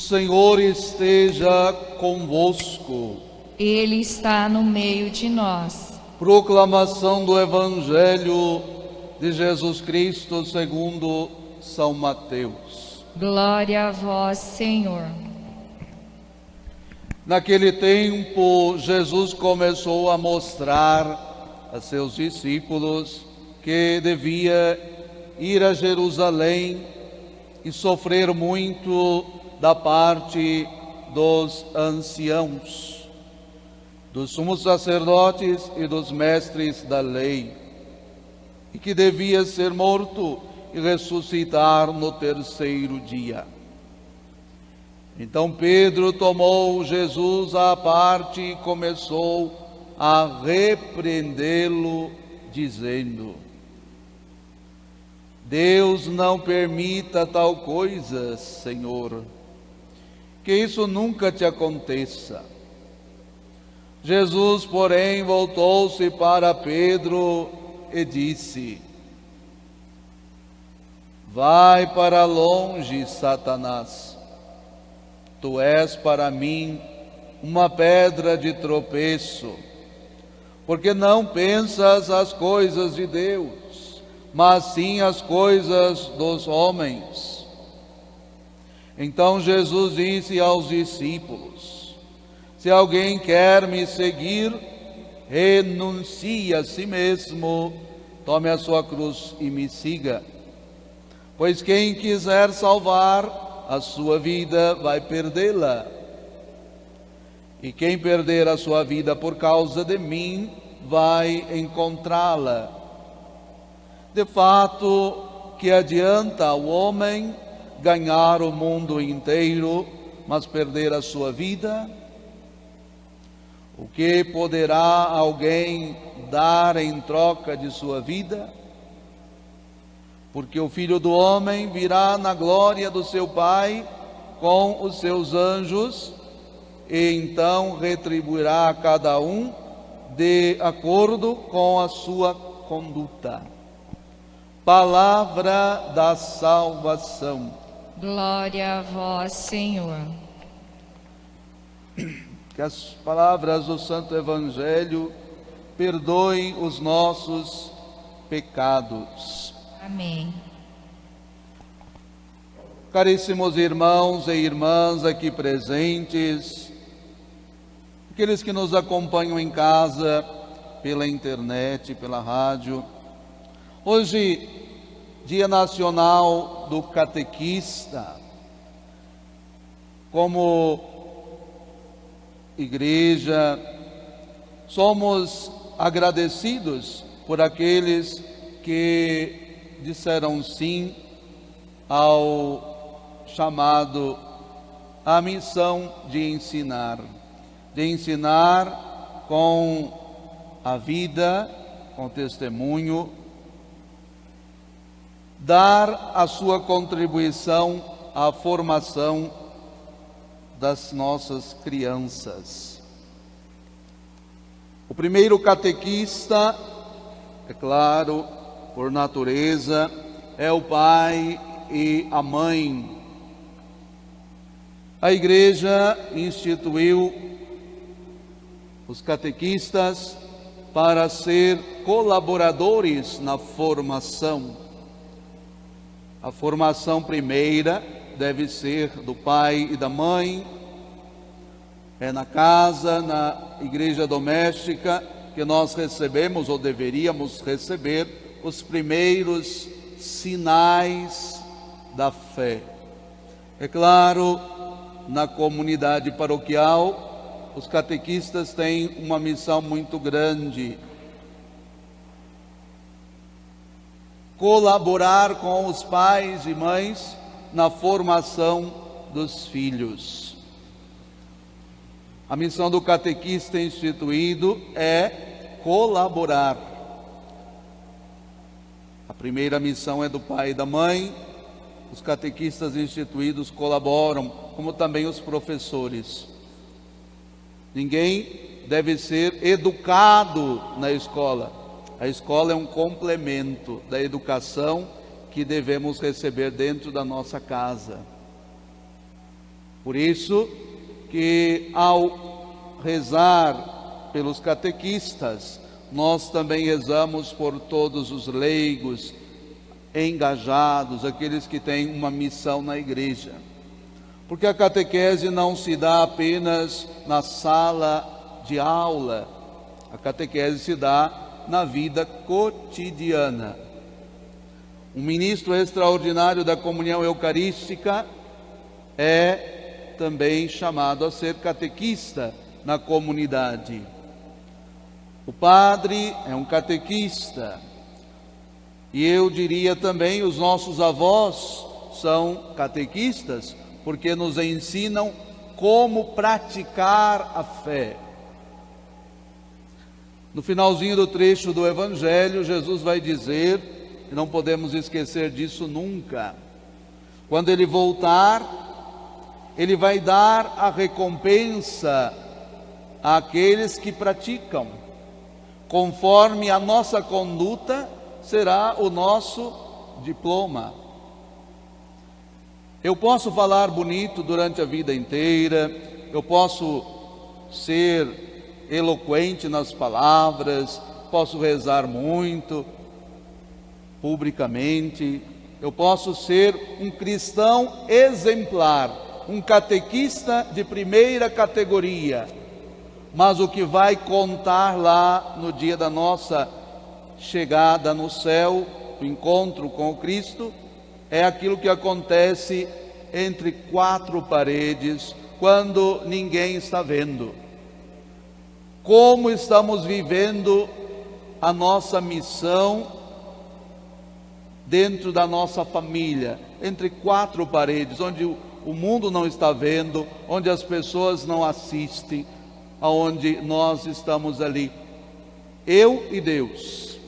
Senhor esteja convosco. Ele está no meio de nós. Proclamação do Evangelho de Jesus Cristo segundo São Mateus. Glória a vós, Senhor. Naquele tempo, Jesus começou a mostrar a seus discípulos que devia ir a Jerusalém e sofrer muito da parte dos anciãos, dos sumos sacerdotes e dos mestres da lei, e que devia ser morto e ressuscitar no terceiro dia. Então Pedro tomou Jesus à parte e começou a repreendê-lo, dizendo: Deus não permita tal coisa, Senhor, que isso nunca te aconteça. Jesus, porém, voltou-se para Pedro e disse: Vai para longe, Satanás. Tu és para mim uma pedra de tropeço, porque não pensas as coisas de Deus, mas sim as coisas dos homens. Então Jesus disse aos discípulos: Se alguém quer me seguir, renuncie a si mesmo, tome a sua cruz e me siga. Pois quem quiser salvar a sua vida vai perdê-la, e quem perder a sua vida por causa de mim vai encontrá-la. De fato, que adianta ao homem ganhar o mundo inteiro, mas perder a sua vida? O que poderá alguém dar em troca de sua vida? Porque o Filho do Homem virá na glória do seu Pai com os seus anjos, e então retribuirá a cada um de acordo com a sua conduta. Palavra da salvação. Glória a vós, Senhor. Que as palavras do Santo Evangelho perdoem os nossos pecados. Amém. Caríssimos irmãos e irmãs aqui presentes, aqueles que nos acompanham em casa, pela internet, pela rádio, hoje, Dia Nacional do Catequista. Como igreja, somos agradecidos por aqueles que disseram sim ao chamado, à missão de ensinar com a vida, com testemunho, dar a sua contribuição à formação das nossas crianças. O primeiro catequista, é claro, por natureza, é o pai e a mãe. A Igreja instituiu os catequistas para ser colaboradores na formação. A formação primeira deve ser do pai e da mãe, é na casa, na igreja doméstica, que nós recebemos ou deveríamos receber os primeiros sinais da fé. É claro, na comunidade paroquial, os catequistas têm uma missão muito grande: colaborar com os pais e mães na formação dos filhos. A missão do catequista instituído é colaborar. A primeira missão é do pai e da mãe. Os catequistas instituídos colaboram, como também os professores. Ninguém deve ser educado na escola. A escola é um complemento da educação que devemos receber dentro da nossa casa. Por isso que ao rezar pelos catequistas, nós também rezamos por todos os leigos engajados, aqueles que têm uma missão na igreja. Porque a catequese não se dá apenas na sala de aula, a catequese se dá na vida cotidiana. Um ministro extraordinário da comunhão eucarística é também chamado a ser catequista na comunidade. O padre é um catequista. E eu diria também, os nossos avós são catequistas, porque nos ensinam como praticar a fé. No finalzinho do trecho do Evangelho, Jesus vai dizer, e não podemos esquecer disso nunca, quando Ele voltar, Ele vai dar a recompensa àqueles que praticam. Conforme a nossa conduta, será o nosso diploma. Eu posso falar bonito durante a vida inteira, eu posso ser eloquente nas palavras, posso rezar muito, publicamente, eu posso ser um cristão exemplar, um catequista de primeira categoria, mas o que vai contar lá no dia da nossa chegada no céu, o encontro com o Cristo, é aquilo que acontece entre quatro paredes, quando ninguém está vendo. Como estamos vivendo a nossa missão dentro da nossa família, entre quatro paredes, onde o mundo não está vendo, onde as pessoas não assistem, aonde nós estamos ali, eu e Deus.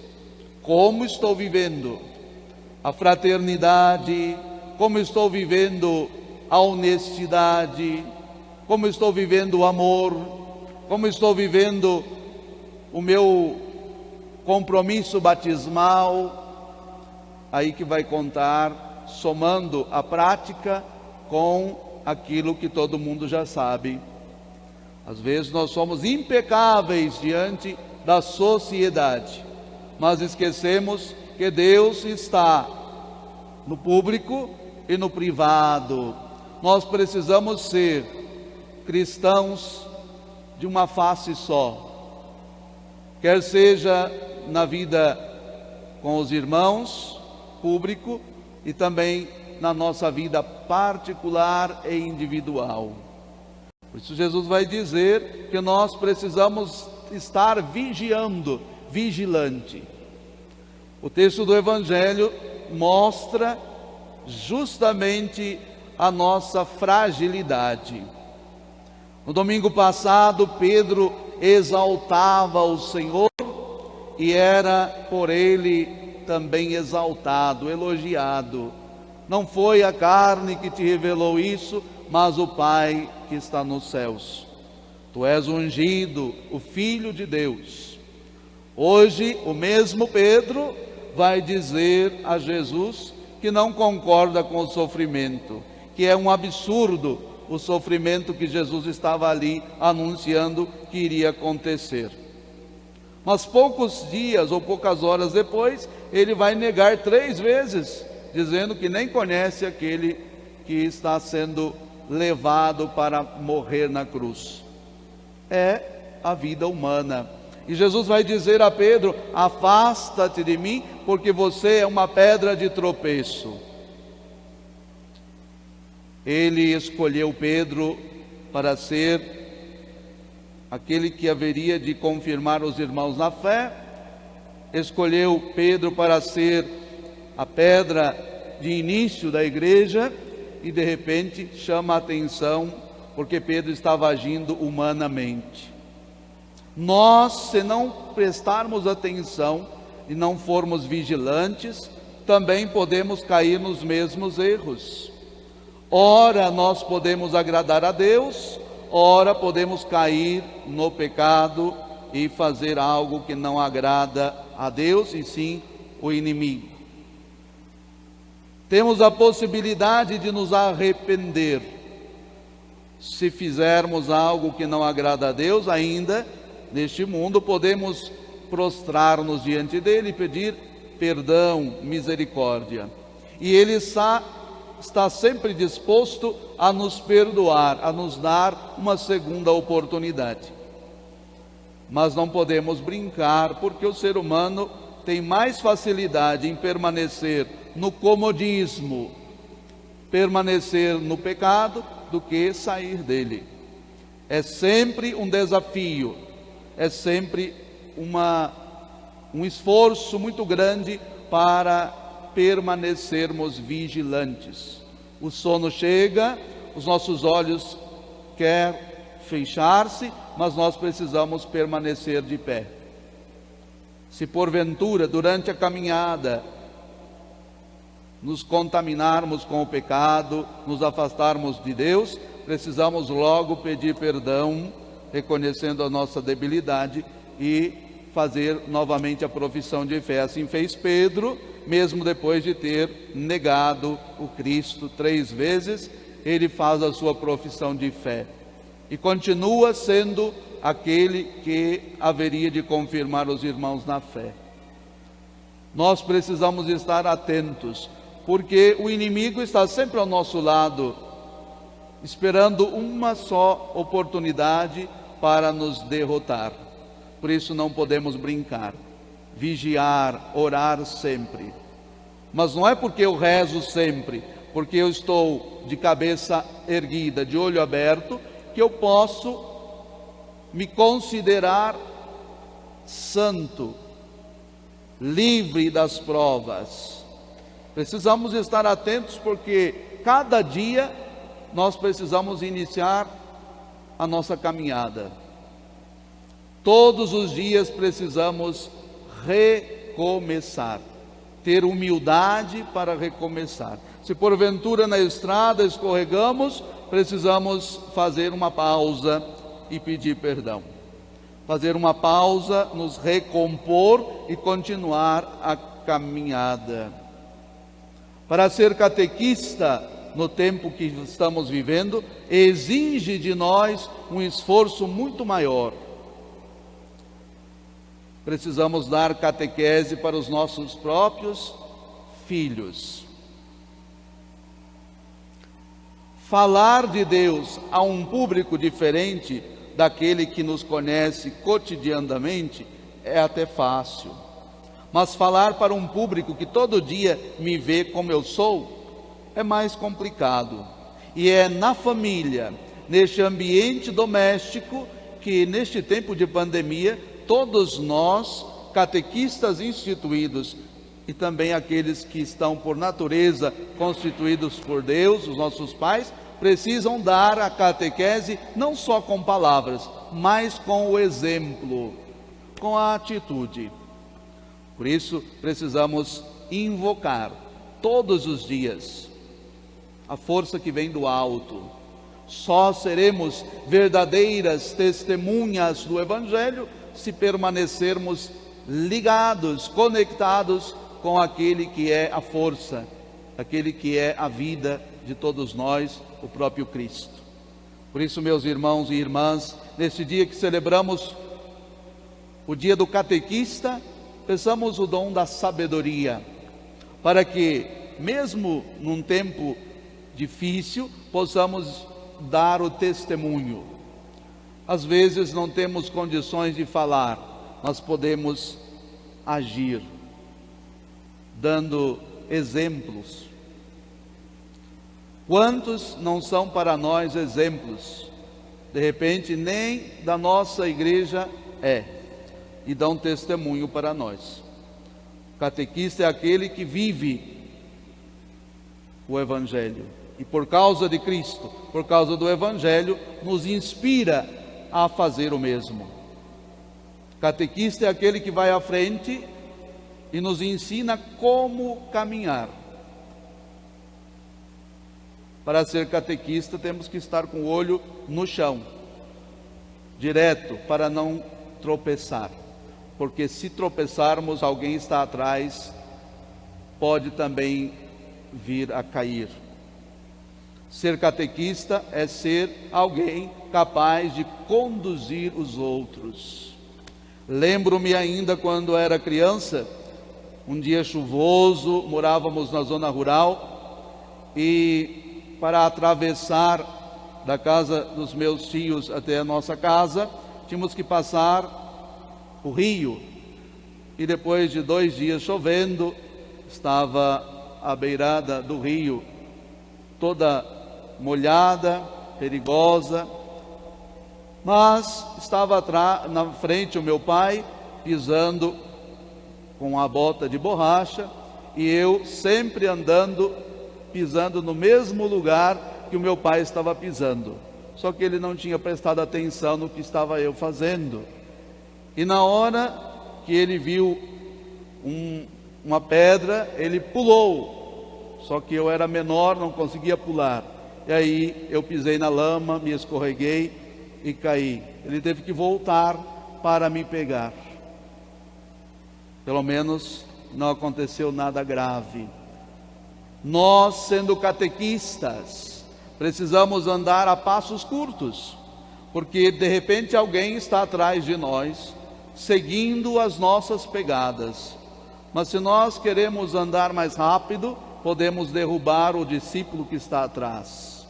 Como estou vivendo a fraternidade, como estou vivendo a honestidade, como estou vivendo o amor, como estou vivendo o meu compromisso batismal. Aí que vai contar, somando a prática com aquilo que todo mundo já sabe. Às vezes nós somos impecáveis diante da sociedade, mas esquecemos que Deus está no público e no privado. Nós precisamos ser cristãos de uma face só, quer seja na vida com os irmãos, público, e também na nossa vida particular e individual. Por isso Jesus vai dizer que nós precisamos estar vigiando, vigilante. O texto do Evangelho mostra justamente a nossa fragilidade. No domingo passado, Pedro exaltava o Senhor e era por ele também exaltado, elogiado. Não foi a carne que te revelou isso, mas o Pai que está nos céus. Tu és ungido, o Filho de Deus. Hoje, o mesmo Pedro vai dizer a Jesus que não concorda com o sofrimento, que é um absurdo o sofrimento que Jesus estava ali anunciando que iria acontecer. Mas poucos dias ou poucas horas depois, ele vai negar 3 vezes, dizendo que nem conhece aquele que está sendo levado para morrer na cruz. É a vida humana. E Jesus vai dizer a Pedro: afasta-te de mim, porque você é uma pedra de tropeço. Ele escolheu Pedro para ser aquele que haveria de confirmar os irmãos na fé, escolheu Pedro para ser a pedra de início da igreja, e de repente chama a atenção porque Pedro estava agindo humanamente. Nós, se não prestarmos atenção e não formos vigilantes, também podemos cair nos mesmos erros. Ora nós podemos agradar a Deus, ora podemos cair no pecado e fazer algo que não agrada a Deus e sim o inimigo. Temos a possibilidade de nos arrepender, Se fizermos algo que não agrada a Deus, ainda neste mundo podemos prostrar-nos diante dele e pedir perdão, misericórdia. E ele está sempre disposto a nos perdoar, a nos dar uma segunda oportunidade. Mas não podemos brincar, porque o ser humano tem mais facilidade em permanecer no comodismo, permanecer no pecado, do que sair dele. É sempre um desafio, é sempre um esforço muito grande para permanecermos vigilantes. O sono chega, os nossos olhos querem fechar-se, mas nós precisamos permanecer de pé. Se porventura, durante a caminhada, nos contaminarmos com o pecado, nos afastarmos de Deus, precisamos logo pedir perdão, reconhecendo a nossa debilidade e fazer novamente a profissão de fé. Assim fez Pedro, mesmo depois de ter negado o Cristo 3 vezes, ele faz a sua profissão de fé e continua sendo aquele que haveria de confirmar os irmãos na fé. Nós precisamos estar atentos, porque o inimigo está sempre ao nosso lado, esperando uma só oportunidade para nos derrotar. Por isso não podemos brincar, vigiar, orar sempre. Mas não é porque eu rezo sempre, porque eu estou de cabeça erguida, de olho aberto, que eu posso me considerar santo, livre das provas. Precisamos estar atentos, porque cada dia nós precisamos iniciar a nossa caminhada. Todos os dias precisamos recomeçar, ter humildade para recomeçar. Se porventura na estrada escorregamos, precisamos fazer uma pausa e pedir perdão. Fazer uma pausa, nos recompor e continuar a caminhada. Para ser catequista no tempo que estamos vivendo, exige de nós um esforço muito maior. Precisamos dar catequese para os nossos próprios filhos. Falar de Deus a um público diferente daquele que nos conhece cotidianamente é até fácil. Mas falar para um público que todo dia me vê como eu sou é mais complicado. E é na família, neste ambiente doméstico, que neste tempo de pandemia, todos nós, catequistas instituídos, e também aqueles que estão por natureza constituídos por Deus, os nossos pais, precisam dar a catequese não só com palavras, mas com o exemplo, com a atitude. Por isso, precisamos invocar todos os dias a força que vem do alto. Só seremos verdadeiras testemunhas do Evangelho se permanecermos ligados, conectados com aquele que é a força, aquele que é a vida de todos nós, o próprio Cristo. Por isso, meus irmãos e irmãs, nesse dia que celebramos o dia do catequista, peçamos o dom da sabedoria, para que, mesmo num tempo difícil, possamos dar o testemunho. Às vezes não temos condições de falar, mas podemos agir, dando exemplos. Quantos não são para nós exemplos? De repente, nem da nossa igreja e dão testemunho para nós. O catequista é aquele que vive o Evangelho. E por causa de Cristo, por causa do Evangelho, nos inspira a fazer o mesmo. O catequista é aquele que vai à frente e nos ensina como caminhar. Para ser catequista, temos que estar com o olho no chão, direto, para não tropeçar. Porque se tropeçarmos, alguém está atrás, pode também vir a cair. Ser catequista é ser alguém capaz de conduzir os outros. Lembro-me ainda quando era criança, um dia chuvoso, morávamos na zona rural e para atravessar da casa dos meus tios até a nossa casa, tínhamos que passar o rio. E depois de 2 dias chovendo, estava à beirada do rio, toda molhada, perigosa, mas estava na frente o meu pai, pisando com a bota de borracha, e eu sempre andando, pisando no mesmo lugar que o meu pai estava pisando. Só que ele não tinha prestado atenção no que estava eu fazendo. E na hora que ele viu uma pedra, ele pulou. Só que eu era menor, não conseguia pular. E aí eu pisei na lama, me escorreguei e caí. Ele teve que voltar para me pegar. Pelo menos não aconteceu nada grave. Nós, sendo catequistas, precisamos andar a passos curtos, porque de repente alguém está atrás de nós, seguindo as nossas pegadas. Mas se nós queremos andar mais rápido, podemos derrubar o discípulo que está atrás.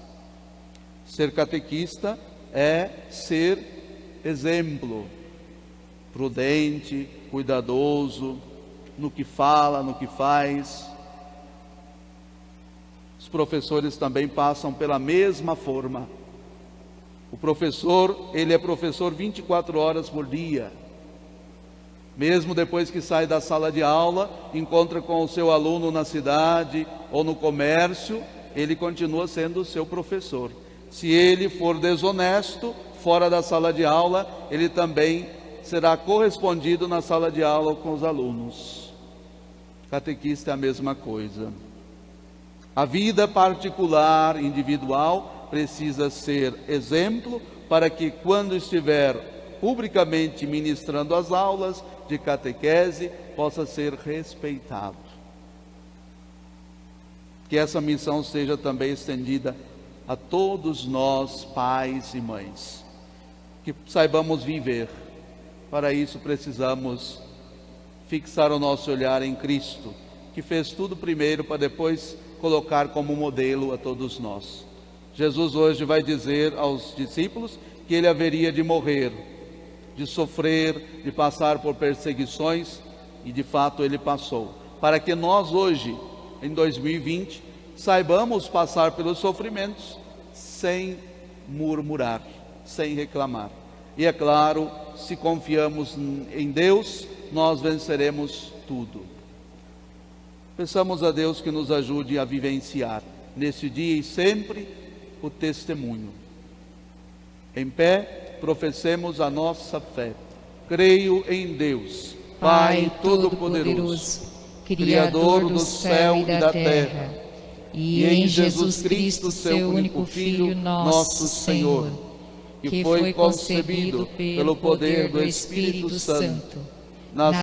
Ser catequista é ser exemplo, prudente, cuidadoso, no que fala, no que faz. Os professores também passam pela mesma forma. O professor, ele é professor 24 horas por dia. Mesmo depois que sai da sala de aula, encontra com o seu aluno na cidade ou no comércio, ele continua sendo o seu professor. Se ele for desonesto, fora da sala de aula, ele também será correspondido na sala de aula com os alunos. Catequista é a mesma coisa. A vida particular, individual, precisa ser exemplo para que quando estiver publicamente ministrando as aulas de catequese, possa ser respeitado. Que essa missão seja também estendida a todos nós, pais e mães, que saibamos viver. Para isso precisamos fixar o nosso olhar em Cristo, que fez tudo primeiro para depois colocar como modelo a todos nós. Jesus hoje vai dizer aos discípulos que ele haveria de morrer, de sofrer, de passar por perseguições, e de fato ele passou, para que nós hoje, em 2020, saibamos passar pelos sofrimentos sem murmurar, sem reclamar. E é claro, se confiamos em Deus, nós venceremos tudo. Peçamos a Deus que nos ajude a vivenciar, nesse dia e sempre, o testemunho. Em pé, professemos a nossa fé. Creio em Deus, Pai Todo-Poderoso, Criador do céu e da terra, e em Jesus Cristo, seu único Filho, nosso Senhor, que foi concebido pelo poder do Espírito Santo,